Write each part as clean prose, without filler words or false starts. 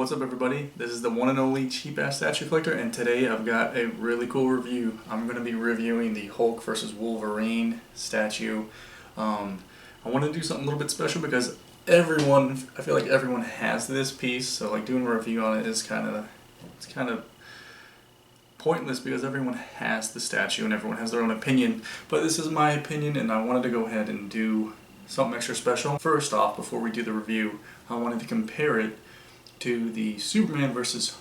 What's up everybody? This is the one and only Cheap Ass Statue Collector, and today I've got a really cool review. I'm going to be reviewing the Hulk versus Wolverine statue. I want to do something a little bit special because I feel like everyone has this piece, so like doing a review on it is kind of pointless because everyone has the statue and everyone has their own opinion, but this is my opinion and I wanted to go ahead and do something extra special. First off, before we do the review, I wanted to compare it to the Superman versus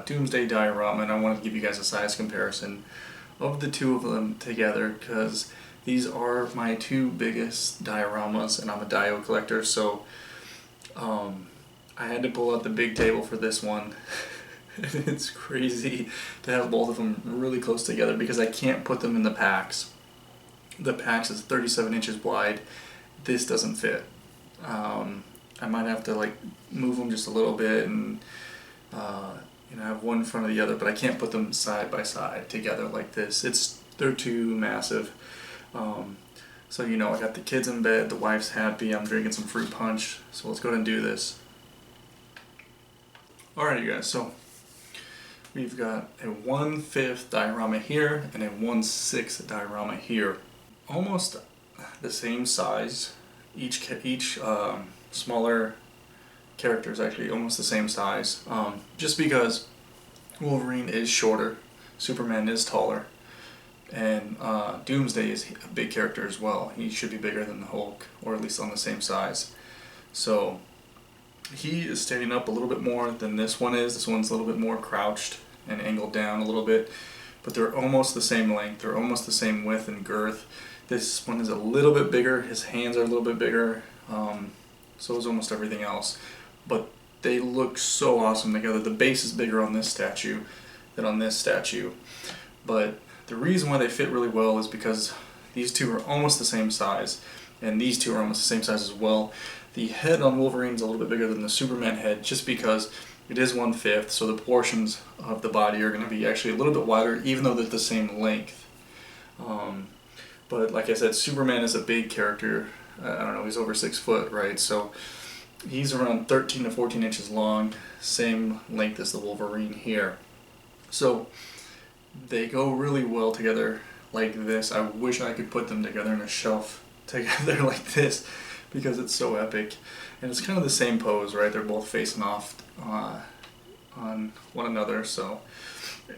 Doomsday diorama, and I wanted to give you guys a size comparison of the two of them together because these are my two biggest dioramas and I'm a dio collector, so I had to pull out the big table for this one. It's crazy to have both of them really close together because I can't put them in the packs. The packs is 37 inches wide. This doesn't fit. I might have to like move them just a little bit and have one in front of the other, but I can't put them side by side together like this. They're too massive. So I got the kids in bed, the wife's happy, I'm drinking some fruit punch, so let's go ahead and do this. Alright you guys, so we've got a 1/5 diorama here and a 1/6 diorama here. Almost the same size. Each smaller character is actually almost the same size. Just because Wolverine is shorter, Superman is taller, and Doomsday is a big character as well. He should be bigger than the Hulk, or at least on the same size. So he is standing up a little bit more than this one is. This one's a little bit more crouched and angled down a little bit, but they're almost the same length. They're almost the same width and girth. This one is a little bit bigger. His hands are a little bit bigger. So is almost everything else. But they look so awesome together. The base is bigger on this statue than on this statue. But the reason why they fit really well is because these two are almost the same size, and these two are almost the same size as well. The head on Wolverine is a little bit bigger than the Superman head just because it is 1/5, so the portions of the body are going to be actually a little bit wider even though they're the same length. But like I said, Superman is a big character. I don't know, he's over 6 foot, right? So he's around 13 to 14 inches long, same length as the Wolverine here. So they go really well together like this. I wish I could put them together in a shelf together like this because it's so epic. And it's kind of the same pose, right? They're both facing off on one another, so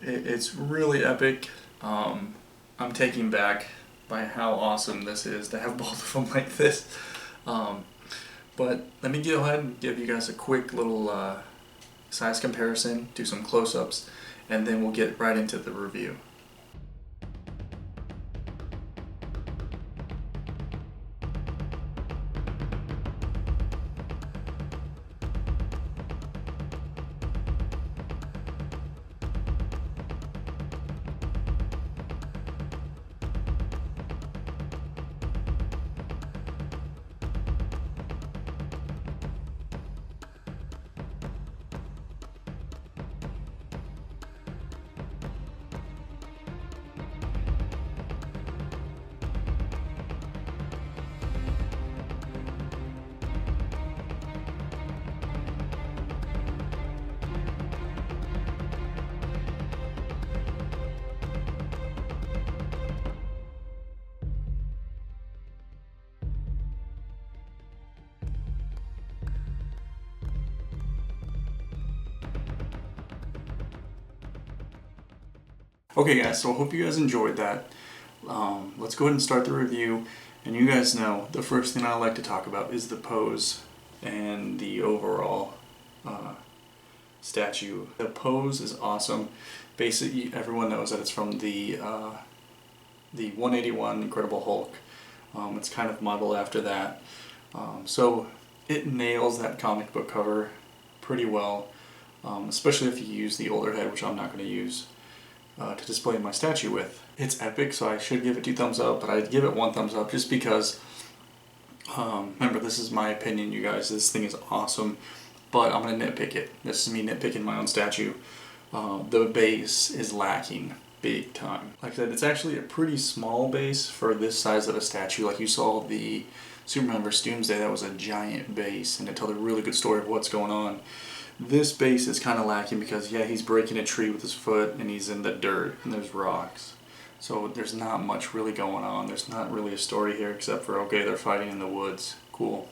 it's really epic. I'm taken back by how awesome this is to have both of them like this. But let me go ahead and give you guys a quick little size comparison, do some close-ups, and then we'll get right into the review. Okay guys, so I hope you guys enjoyed that. Let's go ahead and start the review. And you guys know the first thing I like to talk about is the pose and the overall statue. The pose is awesome. Basically everyone knows that it's from the 181 Incredible Hulk. It's kind of modeled after that. So it nails that comic book cover pretty well, especially if you use the older head, which I'm not going to use to display my statue with. It's epic, so I should give it 2 thumbs up, but I'd give it 1 thumbs up just because, remember, this is my opinion, you guys. This thing is awesome, but I'm going to nitpick it. This is me nitpicking my own statue. The base is lacking big time. Like I said, it's actually a pretty small base for this size of a statue. Like you saw the Superman vs. Doomsday, that was a giant base, and it told a really good story of what's going on. This base is kind of lacking because, yeah, he's breaking a tree with his foot and he's in the dirt and there's rocks. So there's not much really going on. There's not really a story here except for, okay, they're fighting in the woods. Cool.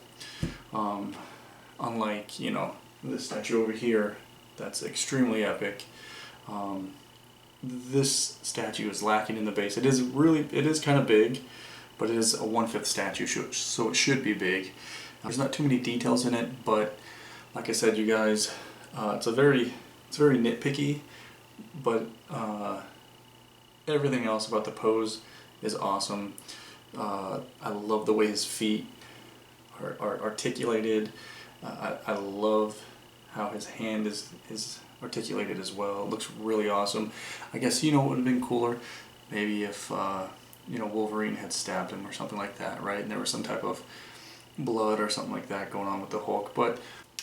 Unlike, you know, this statue over here, that's extremely epic. This statue is lacking in the base. It is kind of big, but it is a 1/5 statue, so it should be big. There's not too many details in it, but like I said, you guys, it's very nitpicky, but everything else about the pose is awesome. I love the way his feet are articulated. I love how his hand is articulated as well. It looks really awesome. I guess, you know, it would have been cooler maybe if you know, Wolverine had stabbed him or something like that, right? And there was some type of blood or something like that going on with the Hulk. But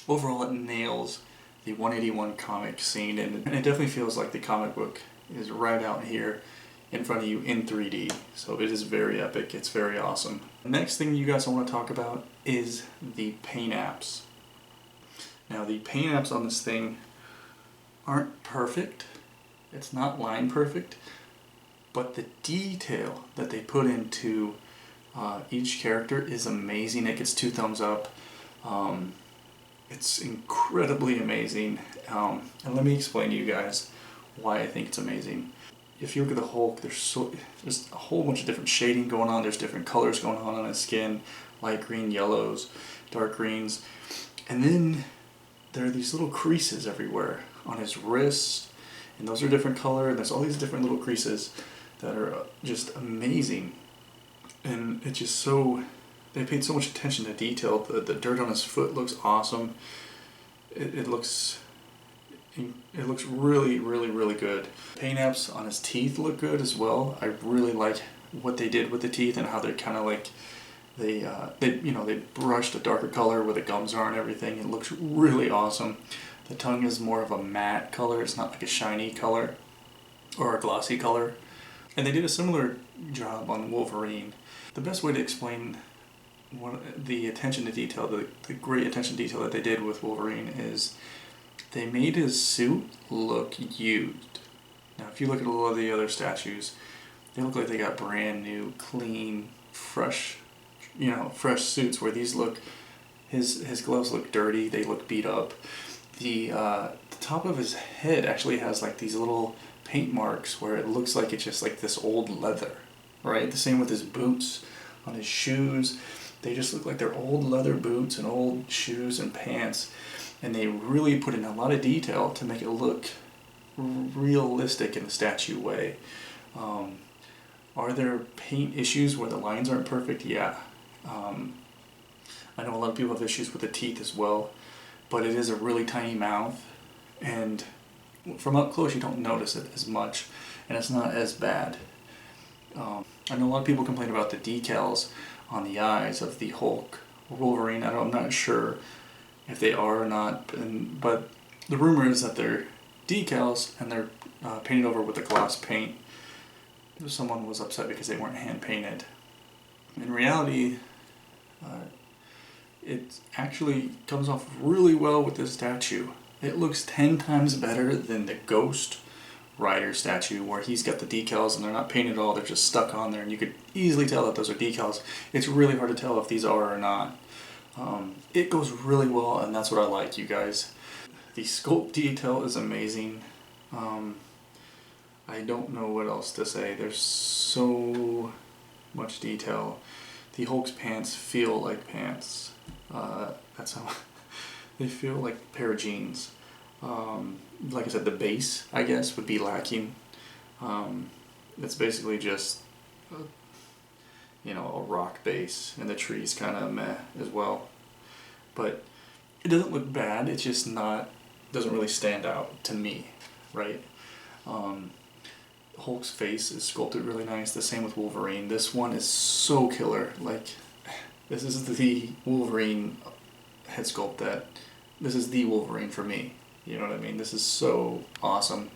overall, it nails the 181 comic scene, and it definitely feels like the comic book is right out here in front of you in 3D. So it is very epic. It's very awesome. The next thing you guys I want to talk about is the paint apps. Now, the paint apps on this thing aren't perfect. It's not line perfect, but the detail that they put into each character is amazing. It gets 2 thumbs up. It's incredibly amazing. And let me explain to you guys why I think it's amazing. If you look at the Hulk, there's a whole bunch of different shading going on. There's different colors going on his skin, light green, yellows, dark greens, and then there are these little creases everywhere on his wrists, and those are different color, and there's all these different little creases that are just amazing. And it's just so, they paid so much attention to detail. The dirt on his foot looks awesome. It looks really, really, really good. Paint apps on his teeth look good as well. I really like what they did with the teeth and how they're kind of like, they brushed a darker color where the gums are and everything. It looks really awesome. The tongue is more of a matte color. It's not like a shiny color or a glossy color. And they did a similar job on Wolverine. The best way to explain the attention to detail, the great attention to detail that they did with Wolverine is they made his suit look used. Now, if you look at a lot of the other statues, they look like they got brand new, clean, fresh suits, where these look, his gloves look dirty, they look beat up. The top of his head actually has like these little paint marks where it looks like it's just like this old leather, right? The same with his boots, on his shoes. They just look like they're old leather boots and old shoes and pants, and they really put in a lot of detail to make it look realistic in a statue way. Are there paint issues where the lines aren't perfect? Yeah. I know a lot of people have issues with the teeth as well, but it is a really tiny mouth, and from up close you don't notice it as much, and it's not as bad. I know a lot of people complain about the decals on the eyes of the Hulk or Wolverine. I'm not sure if they are or not, but the rumor is that they're decals and they're painted over with a gloss paint. Someone was upset because they weren't hand painted. In reality, it actually comes off really well with this statue. It looks 10 times better than the Ghost Rider statue, where he's got the decals and they're not painted at all, they're just stuck on there, and you could easily tell that those are decals. It's really hard to tell if these are or not. It goes really well, and that's what I like, you guys. The sculpt detail is amazing. I don't know what else to say. There's so much detail. The Hulk's pants feel like pants. That's how they feel, like a pair of jeans. Like I said, the base, I guess, would be lacking. It's basically just a rock base, and the tree's kind of meh as well. But it doesn't look bad. It's just doesn't really stand out to me, right? Hulk's face is sculpted really nice. The same with Wolverine. This one is so killer. Like, this is the Wolverine head sculpt this is the Wolverine for me. You know what I mean? This is so awesome.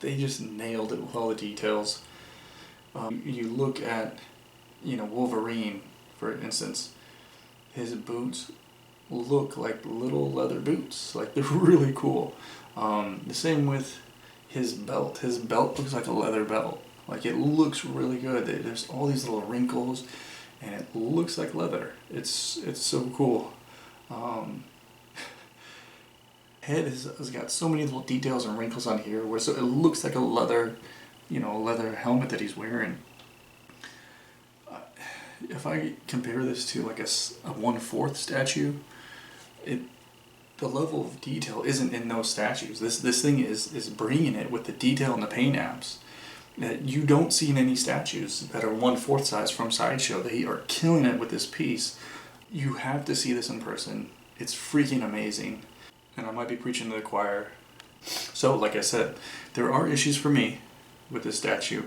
They just nailed it with all the details. You look at, Wolverine, for instance, his boots look like little leather boots. Like, they're really cool. The same with his belt. His belt looks like a leather belt. Like, it looks really good. There's all these little wrinkles, and it looks like leather. It's so cool. Head has got so many little details and wrinkles on here, where so it looks like a leather, leather helmet that he's wearing. If I compare this to like a 1/4 statue, the level of detail isn't in those statues. This thing is bringing it with the detail and the paint apps that you don't see in any statues that are 1/4 size from Sideshow. They are killing it with this piece. You have to see this in person. It's freaking amazing. And I might be preaching to the choir. So, like I said, there are issues for me with this statue.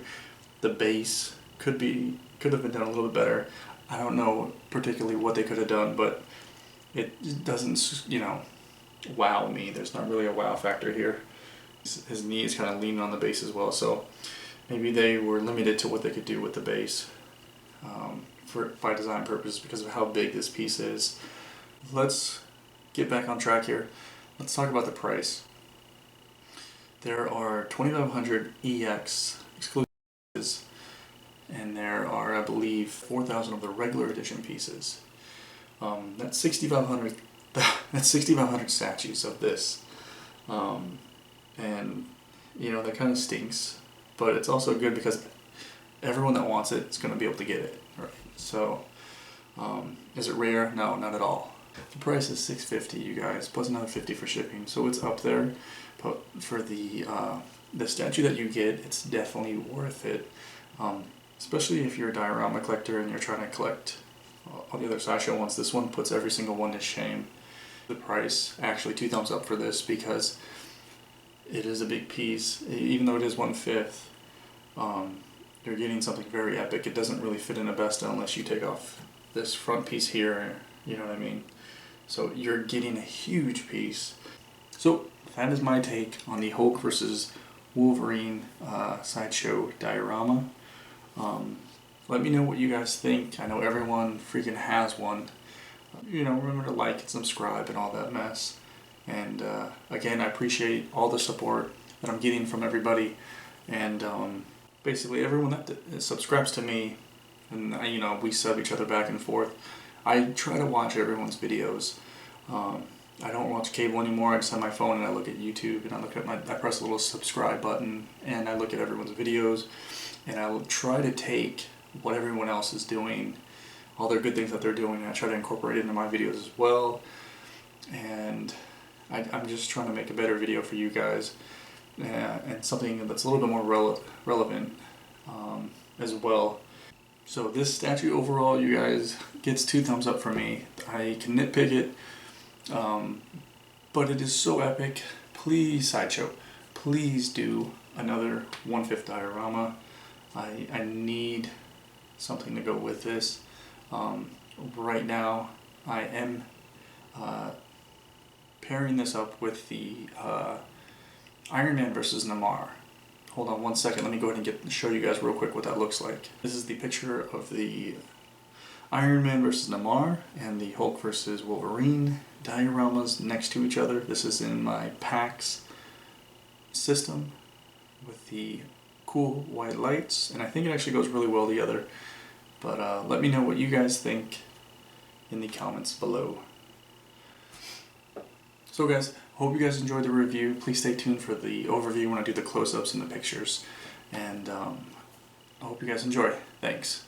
The base could have been done a little bit better. I don't know particularly what they could have done, but it doesn't, wow me. There's not really a wow factor here. His knee is kind of leaning on the base as well, so maybe they were limited to what they could do with the base by design purposes because of how big this piece is. Let's get back on track here. Let's talk about the price. There are 2500 EX exclusives, and there are, I believe, 4,000 of the regular edition pieces. That's 6,500. That's 6,500 statues of this, and that kind of stinks. But it's also good because everyone that wants it is going to be able to get it, right? So, is it rare? No, not at all. The price is $650, you guys, plus another $50 for shipping, so it's up there. But for the statue that you get, it's definitely worth it. Especially if you're a diorama collector and you're trying to collect all the other Sideshow ones. This one puts every single one to shame. The price, actually 2 thumbs up for this because it is a big piece. Even though it is 1/5, you're getting something very epic. It doesn't really fit in a Vesta unless you take off this front piece here, you know what I mean? So you're getting a huge piece. So that is my take on the Hulk versus Wolverine Sideshow diorama. Let me know what you guys think. I know everyone freaking has one. Remember to like and subscribe and all that mess. And again, I appreciate all the support that I'm getting from everybody. And basically everyone that subscribes to me, and we sub each other back and forth. I try to watch everyone's videos. I don't watch cable anymore. I just have my phone and I look at YouTube and I press a little subscribe button and I look at everyone's videos and I will try to take what everyone else is doing, all their good things that they're doing, and I try to incorporate it into my videos as well. And I'm just trying to make a better video for you guys and something that's a little bit more relevant as well. So this statue overall, you guys, gets 2 thumbs up from me. I can nitpick it, but it is so epic. Please, Sideshow, please do another 1/5 diorama. I need something to go with this. Right now, I am pairing this up with the Iron Man versus Namor. Hold on one second, let me go ahead and show you guys real quick what that looks like. This is the picture of the Iron Man versus Namor and the Hulk versus Wolverine dioramas next to each other. This is in my packs system with the cool white lights, and I think it actually goes really well together. But let me know what you guys think in the comments below. So guys, hope you guys enjoyed the review. Please stay tuned for the overview when I do the close-ups and the pictures. And I hope you guys enjoy. Thanks.